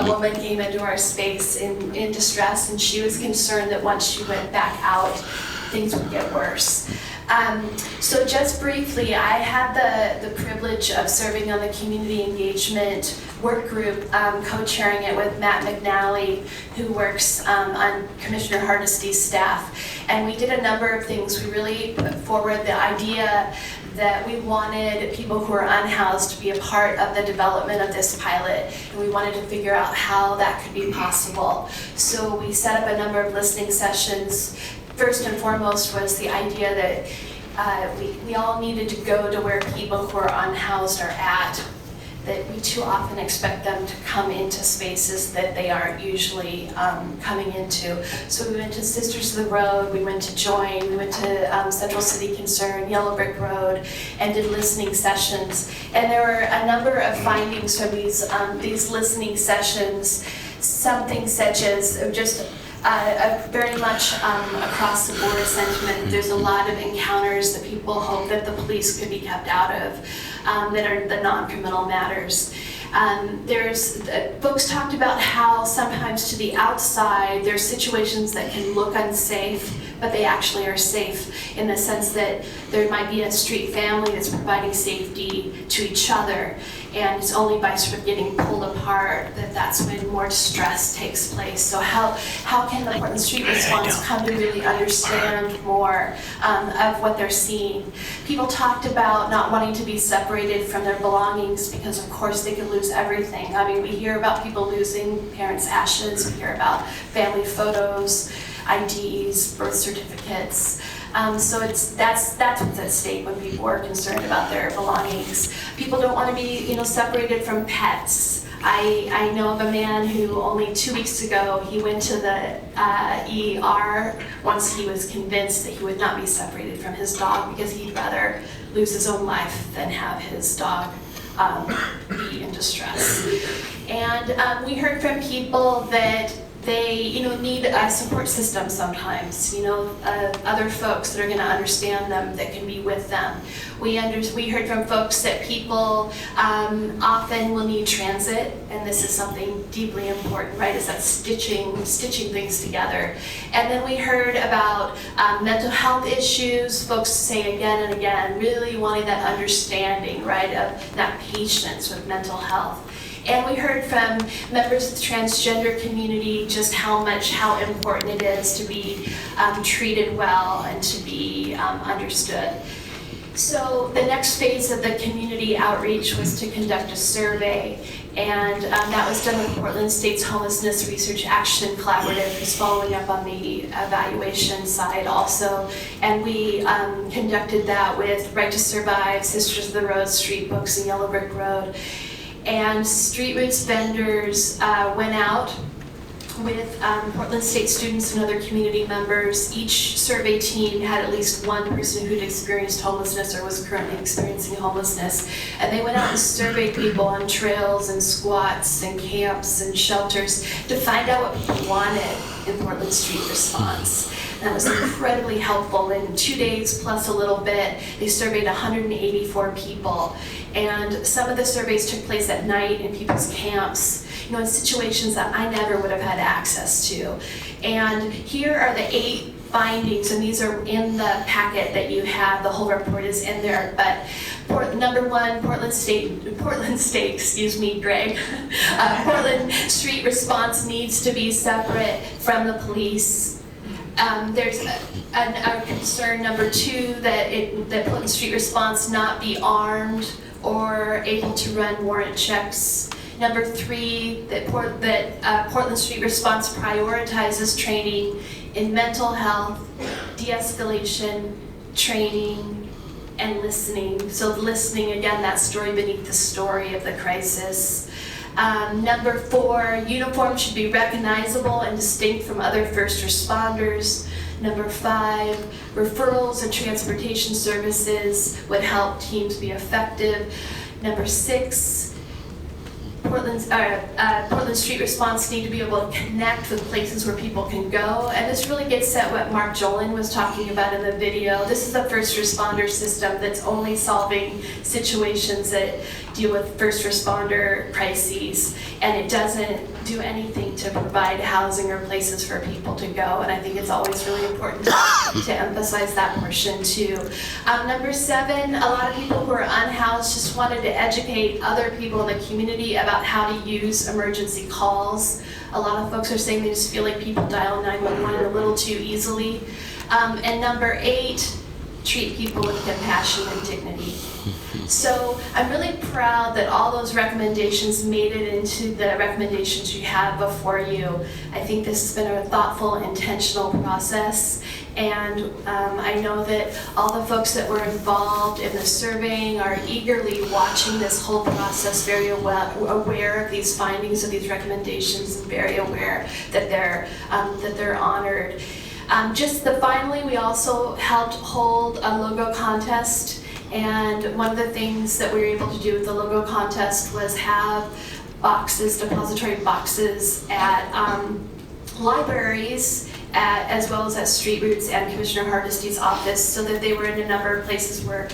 woman came into our space in distress, and she was concerned that once she went back out, things would get worse. So just briefly, I had the privilege of serving on the community engagement work group, co-chairing it with Matt McNally, who works on Commissioner Hardesty's staff. And we did a number of things. We really put forward the idea that we wanted people who are unhoused to be a part of the development of this pilot, and we wanted to figure out how that could be possible. So we set up a number of listening sessions. First and foremost was the idea that we all needed to go to where people who are unhoused are at, that we too often expect them to come into spaces that they aren't usually coming into. So we went to Sisters of the Road, we went to Join, we went to Central City Concern, Yellow Brick Road, and did listening sessions. And there were a number of findings from these listening sessions, something such as just very much across the board sentiment. There's a lot of encounters that people hope that the police could be kept out of that are the non-criminal matters. Folks talked about how sometimes to the outside there's situations that can look unsafe, but they actually are safe in the sense that there might be a street family that's providing safety to each other, and it's only by sort of getting pulled apart that's when more stress takes place. So how can the Portland Street Response come to really understand more of what they're seeing? People talked about not wanting to be separated from their belongings because of course they could lose everything. I mean, we hear about people losing parents' ashes, we hear about family photos, IDs, birth certificates. So that's what's at stake when people are concerned about their belongings. People don't want to be, separated from pets. I know of a man who only 2 weeks ago, he went to the ER once he was convinced that he would not be separated from his dog because he'd rather lose his own life than have his dog be in distress. And we heard from people that they, need a support system sometimes, other folks that are going to understand them, that can be with them. We heard from folks that people often will need transit, and this is something deeply important, right, is that stitching things together. And then we heard about mental health issues, folks say again and again, really wanting that understanding, right, of that patience with mental health. And we heard from members of the transgender community just how important it is to be treated well and to be understood. So the next phase of the community outreach was to conduct a survey, and that was done with Portland State's Homelessness Research Action Collaborative, who's following up on the evaluation side also. And we conducted that with Right to Survive, Sisters of the Road, Street Books, and Yellow Brick Road. And Street Roots vendors went out with Portland State students and other community members. Each survey team had at least one person who'd experienced homelessness or was currently experiencing homelessness. And they went out and surveyed people on trails and squats and camps and shelters to find out what people wanted in Portland Street Response. That was incredibly helpful. In 2 days plus a little bit, they surveyed 184 people. And some of the surveys took place at night in people's camps, in situations that I never would have had access to. And here are the 8 findings, and these are in the packet that you have. The whole report is in there. But number 1, Portland State, Greg. Portland Street Response needs to be separate from the police. There's a concern, number 2, that Portland Street Response not be armed or able to run warrant checks. Number 3, that Portland Street Response prioritizes training in mental health, de-escalation, training, and listening. So listening, again, that story beneath the story of the crisis. Number 4, uniforms should be recognizable and distinct from other first responders. Number 5, referrals and transportation services would help teams be effective. Number 6, Portland Street Response need to be able to connect with places where people can go. And this really gets at what Mark Jolin was talking about in the video. This is a first responder system that's only solving situations that deal with first responder crises, and it doesn't do anything to provide housing or places for people to go. And I think it's always really important to emphasize that portion too. Number 7, a lot of people who are unhoused just wanted to educate other people in the community about how to use emergency calls. A lot of folks are saying they just feel like people dial 911 a little too easily. And number 8, treat people with compassion and dignity. So I'm really proud that all those recommendations made it into the recommendations you have before you. I think this has been a thoughtful, intentional process, and I know that all the folks that were involved in the surveying are eagerly watching this whole process, very aware of these findings, of these recommendations, and very aware that they're honored. Finally, we also helped hold a logo contest, and one of the things that we were able to do with the logo contest was have depository boxes at libraries, as well as at Street Roots and Commissioner Hardesty's office, so that they were in a number of places where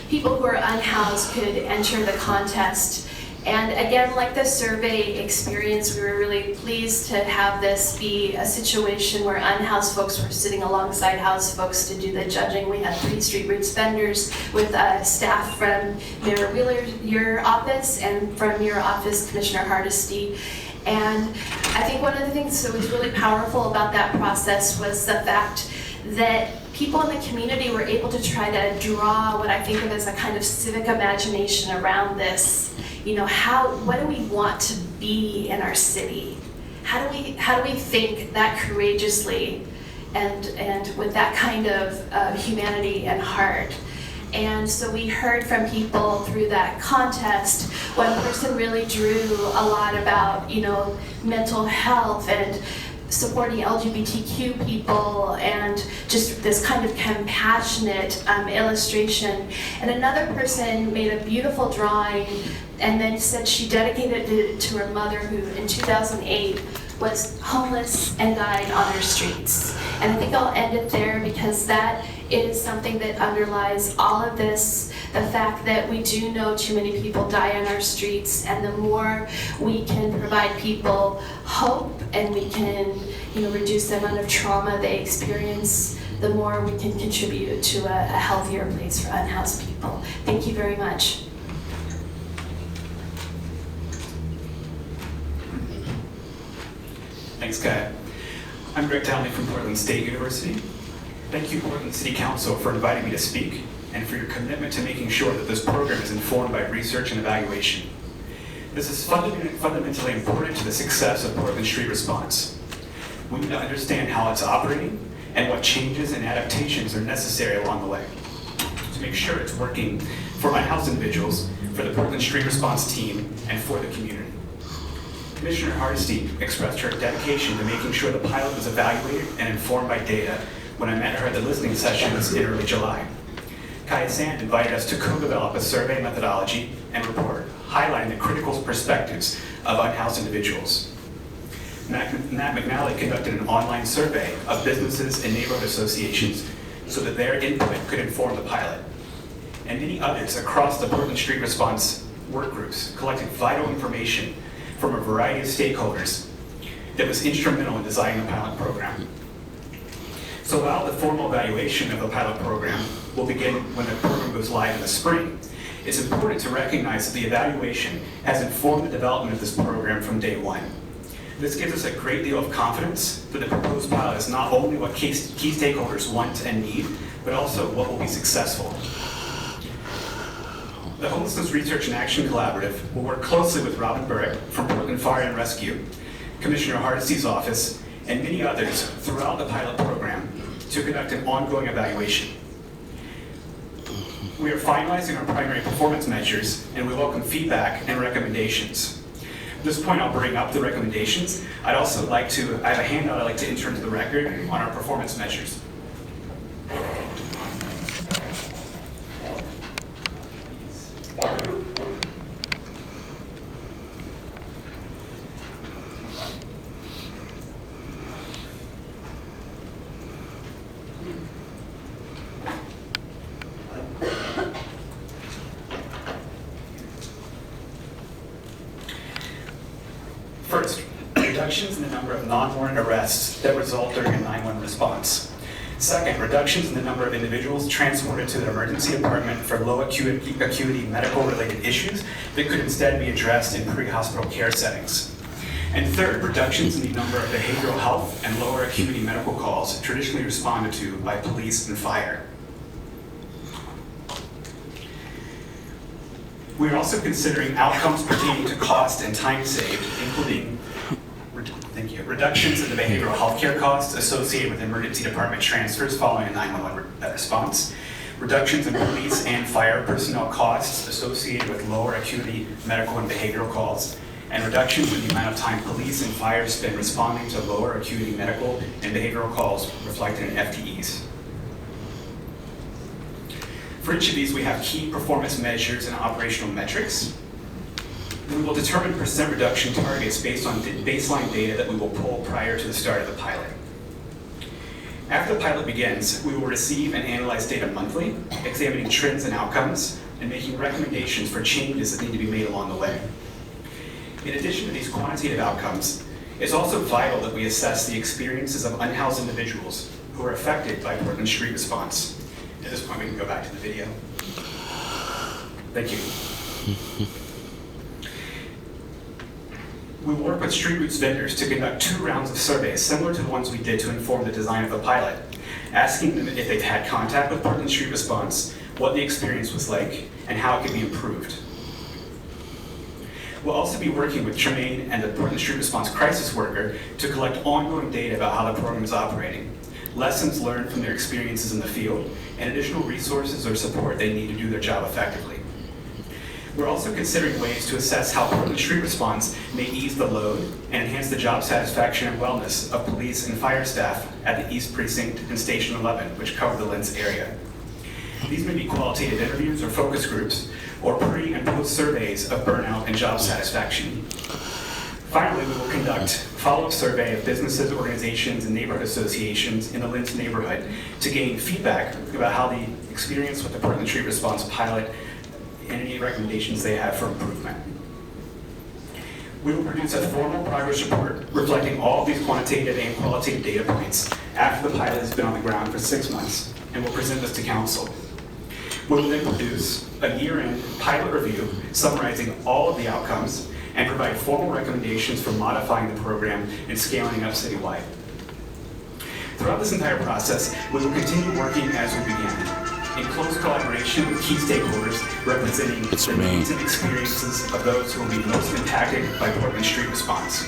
people who are unhoused could enter the contest. And again, like the survey experience, we were really pleased to have this be a situation where unhoused folks were sitting alongside housed folks to do the judging. We had 3 Street Roots vendors with staff from Mayor Wheeler, your office, and from your office, Commissioner Hardesty. And I think one of the things that was really powerful about that process was the fact that people in the community were able to try to draw what I think of as a kind of civic imagination around this. You know, what do we want to be in our city? How do we think that courageously and with that kind of humanity and heart? And so we heard from people through that contest. One person really drew a lot about, mental health and supporting LGBTQ people and just this kind of compassionate illustration. And another person made a beautiful drawing and then said she dedicated it to her mother, who in 2008 was homeless and died on our streets. And I think I'll end it there because that is something that underlies all of this, the fact that we do know too many people die on our streets, and the more we can provide people hope and we can reduce the amount of trauma they experience, the more we can contribute to a healthier place for unhoused people. Thank you very much. Thanks, Kaya. I'm Greg Townley from Portland State University. Thank you, Portland City Council, for inviting me to speak and for your commitment to making sure that this program is informed by research and evaluation. This is fundamentally important to the success of Portland Street Response. We need to understand how it's operating and what changes and adaptations are necessary along the way to make sure it's working for unhoused individuals, for the Portland Street Response team, and for the community. Commissioner Hardesty expressed her dedication to making sure the pilot was evaluated and informed by data when I met her at the listening sessions in early July. Kaya Sand invited us to co-develop a survey methodology and report highlighting the critical perspectives of unhoused individuals. Matt McNally conducted an online survey of businesses and neighborhood associations so that their input could inform the pilot. And many others across the Portland Street Response work groups collected vital information from a variety of stakeholders that was instrumental in designing the pilot program. So while the formal evaluation of the pilot program will begin when the program goes live in the spring, it's important to recognize that the evaluation has informed the development of this program from day one. This gives us a great deal of confidence that the proposed pilot is not only what key stakeholders want and need, but also what will be successful. The Homelessness Research and Action Collaborative will work closely with Robin Burrick from Portland Fire and Rescue, Commissioner Hardesty's office, and many others throughout the pilot program to conduct an ongoing evaluation. We are finalizing our primary performance measures, and we welcome feedback and recommendations. At this point, I'll bring up the recommendations. I have a handout I'd like to enter into the record on our performance measures. reductions in the number of non-warrant arrests that result during a 911 response. Second, reductions in the number of individuals transported to the emergency department for low acuity medical-related issues that could instead be addressed in pre-hospital care settings. And third, reductions in the number of behavioral health and lower acuity medical calls traditionally responded to by police and fire. We are also considering outcomes pertaining to cost and time saved, including reductions in the behavioral health care costs associated with emergency department transfers following a 911 response, reductions in police and fire personnel costs associated with lower acuity medical and behavioral calls, and reductions in the amount of time police and fire spend responding to lower acuity medical and behavioral calls reflected in FTEs. For each of these, we have key performance measures and operational metrics. We will determine percent reduction targets based on baseline data that we will pull prior to the start of the pilot. After the pilot begins, we will receive and analyze data monthly, examining trends and outcomes, and making recommendations for changes that need to be made along the way. In addition to these quantitative outcomes, it's also vital that we assess the experiences of unhoused individuals who are affected by Portland Street Response. At this point, we can go back to the video. Thank you. We will work with Street Roots vendors to conduct 2 rounds of surveys similar to the ones we did to inform the design of the pilot, asking them if they've had contact with Portland Street Response, what the experience was like, and how it could be improved. We'll also be working with Tremaine and the Portland Street Response crisis worker to collect ongoing data about how the program is operating, lessons learned from their experiences in the field, and additional resources or support they need to do their job effectively. We're also considering ways to assess how Portland Street Response may ease the load and enhance the job satisfaction and wellness of police and fire staff at the East Precinct and Station 11, which cover the Lentz area. These may be qualitative interviews or focus groups, or pre- and post-surveys of burnout and job satisfaction. Finally, we will conduct a follow-up survey of businesses, organizations, and neighborhood associations in the Lentz neighborhood to gain feedback about how the experience with the Portland Street Response pilot and any recommendations they have for improvement. We will produce a formal progress report reflecting all of these quantitative and qualitative data points after the pilot has been on the ground for 6 months, and we'll present this to council. We will then produce a year-end pilot review summarizing all of the outcomes and provide formal recommendations for modifying the program and scaling up citywide. Throughout this entire process, we will continue working as we began, in close collaboration with key stakeholders representing the needs and experiences of those who will be most impacted by Portland Street Response.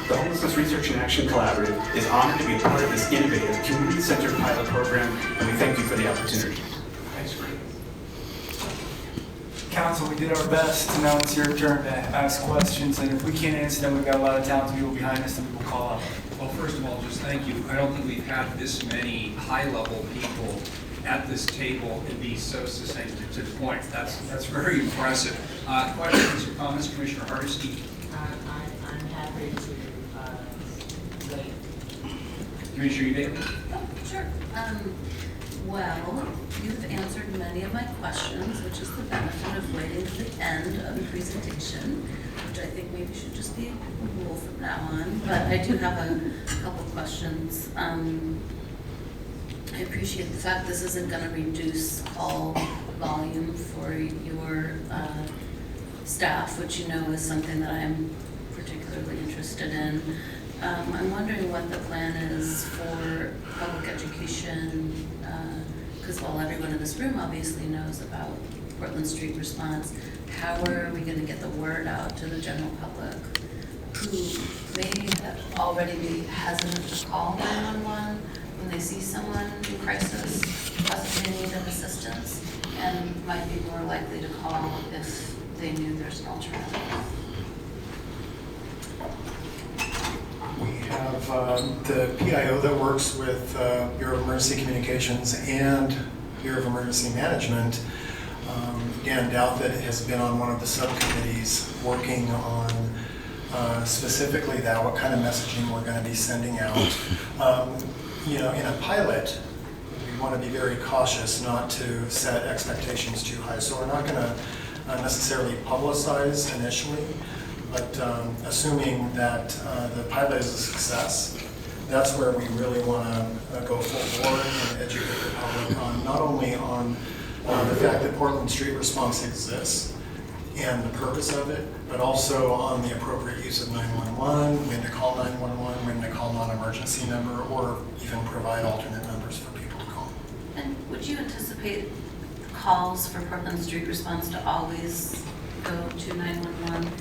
The Homelessness Research and Action Collaborative is honored to be a part of this innovative, community-centered pilot program, and we thank you for the opportunity. Thanks, Greg. Council, we did our best. Now it's your turn to ask questions, and if we can't answer them, we've got a lot of talented people behind us that we will call out. Well, first of all, just thank you. I don't think we've had this many high-level people at this table and be so succinct to the point. That's very impressive. Questions or comments, Commissioner Hardesty? I'm happy to wait. Commissioner Eby? Oh, sure. Well, you've answered many of my questions, which is the benefit of waiting to the end of the presentation, which I think maybe should just be a rule from now on. But I do have a couple questions. I appreciate the fact this isn't going to reduce call volume for your staff, which you know is something that I'm particularly interested in. I'm wondering what the plan is for public education, because while everyone in this room obviously knows about Portland Street Response, how are we going to get the word out to the general public who may already be hesitant to call 911 when they see someone in crisis, possibly in need of assistance, and might be more likely to call if they knew there's an alternative? We have the PIO that works with Bureau of Emergency Communications and Bureau of Emergency Management. Dan Douthit has been on one of the subcommittees working on specifically that, what kind of messaging we're going to be sending out. In a pilot, we want to be very cautious not to set expectations too high. So we're not going to necessarily publicize initially, But assuming that the pilot is a success, that's where we really want to go full board and educate the public on, not only on the fact that Portland Street Response exists and the purpose of it, but also on the appropriate use of 911, when to call 911, when to call non-emergency number, or even provide alternate numbers for people to call. And would you anticipate calls for Portland Street Response to always go to 911?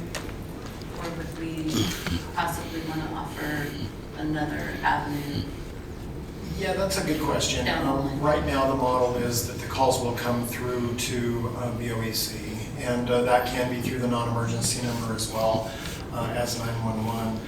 Or would we possibly want to offer another avenue? Yeah, that's a good question. Down the line. Right now, the model is that the calls will come through to BOEC, and that can be through the non-emergency number as well as 911.